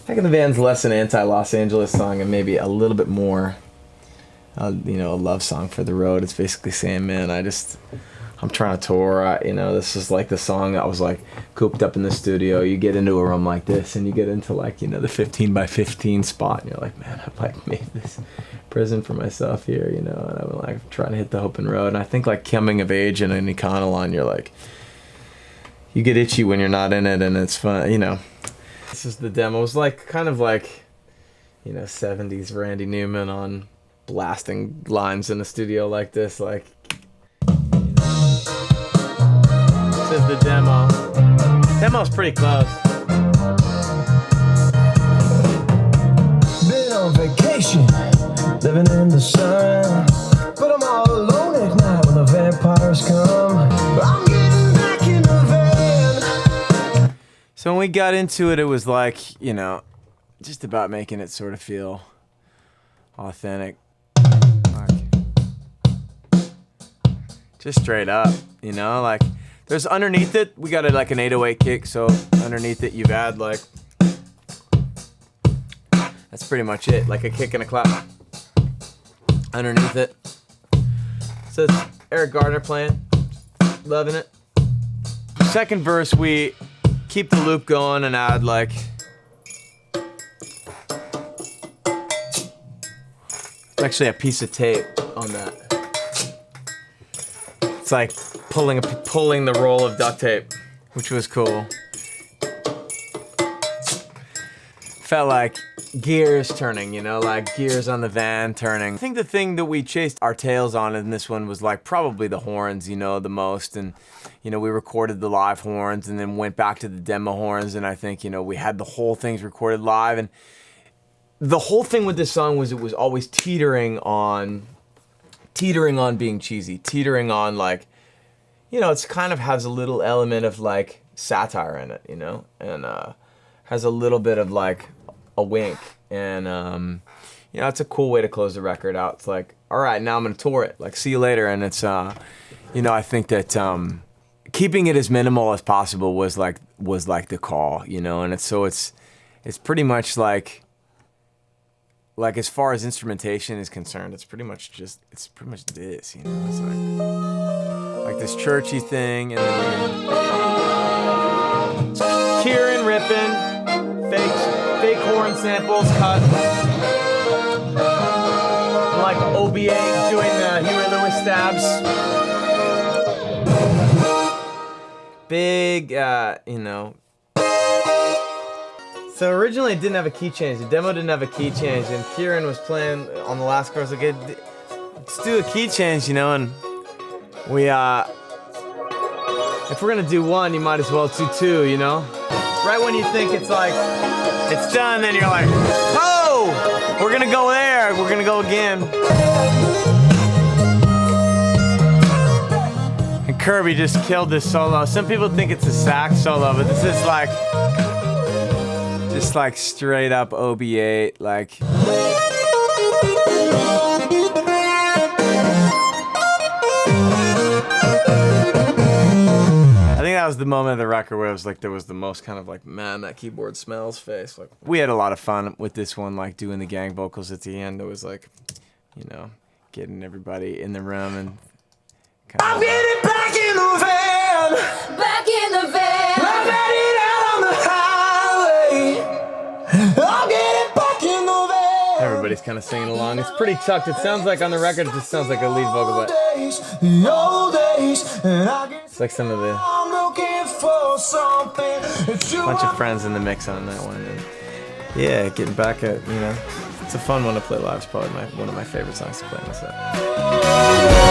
Back in the Van's less an anti-Los Angeles song and maybe a little bit more, you know, a love song for the road. It's basically saying, man, I'm trying to tour. You know, this is like the song that was like cooped up in the studio. You get into a room like this and you get into like, you know, the 15 by 15 spot and you're like, man, I've like made this prison for myself here, you know, and I'm like trying to hit the open road. And I think like coming of age in an Econoline, you're like, you get itchy when you're not in it and it's fun, you know. This is the demo. It was like kind of like, you know, 70s Randy Newman on blasting lines in a studio like this, like, you know. This is the demo. Demo's pretty close. Been on vacation, living in the sun, but I'm all alone at night when the vampires come. I'm getting back in the van. So when we got into it, it was like, you know, just about making it sort of feel authentic. Like, just straight up, you know, like there's underneath it, we got like an 808 kick, so underneath it you've had like, that's pretty much it, like a kick and a clap underneath it. So it's Eric Gardner playing, loving it. Second verse, we keep the loop going and add like, actually a piece of tape on that. It's like pulling the roll of duct tape, which was cool. Felt like gears turning, you know, like gears on the van turning. I think the thing that we chased our tails on in this one was like probably the horns, you know, the most. And, you know, we recorded the live horns and then went back to the demo horns. And I think, you know, we had the whole things recorded live. And the whole thing with this song was it was always teetering on being cheesy, teetering on like, you know, it's kind of has a little element of like satire in it, you know, and has a little bit of like a wink. And, you know, it's a cool way to close the record out. It's like, all right, now I'm going to tour it. Like, see you later. And it's, you know, I think that keeping it as minimal as possible was like the call, you know, and it's pretty much like as far as instrumentation is concerned, it's pretty much this, you know, it's like this churchy thing, and then Kieran ripping, fake horn samples cut, like OB8 doing the Huey Lewis stabs, big, you know. So originally it didn't have a key change. The demo didn't have a key change, and Kieran was playing on the last chorus like, let's do a key change, you know, and we, if we're gonna do one, you might as well do two, you know? Right when you think it's like, it's done, then you're like, oh, we're gonna go there, we're gonna go again. And Kirby just killed this solo. Some people think it's a sax solo, but this is like, just like straight up OB8, like. I think that was the moment of the record where it was like there was the most kind of like, man, that keyboard smells face. Like, we had a lot of fun with this one, like doing the gang vocals at the end. It was like, you know, getting everybody in the room and kind of. I'm getting back in the van. Back in the van. I'm heading out on the highway. I'm getting back in the van. Everybody's kind of singing along. It's pretty tucked. It sounds like on the record, it just sounds like a lead vocal, but The old days, and I guess it's like some of the I'm looking for something. bunch of friends in the mix on that one. And yeah, getting back at, you know, it's a fun one to play live. It's probably one of my favorite songs to play in the set.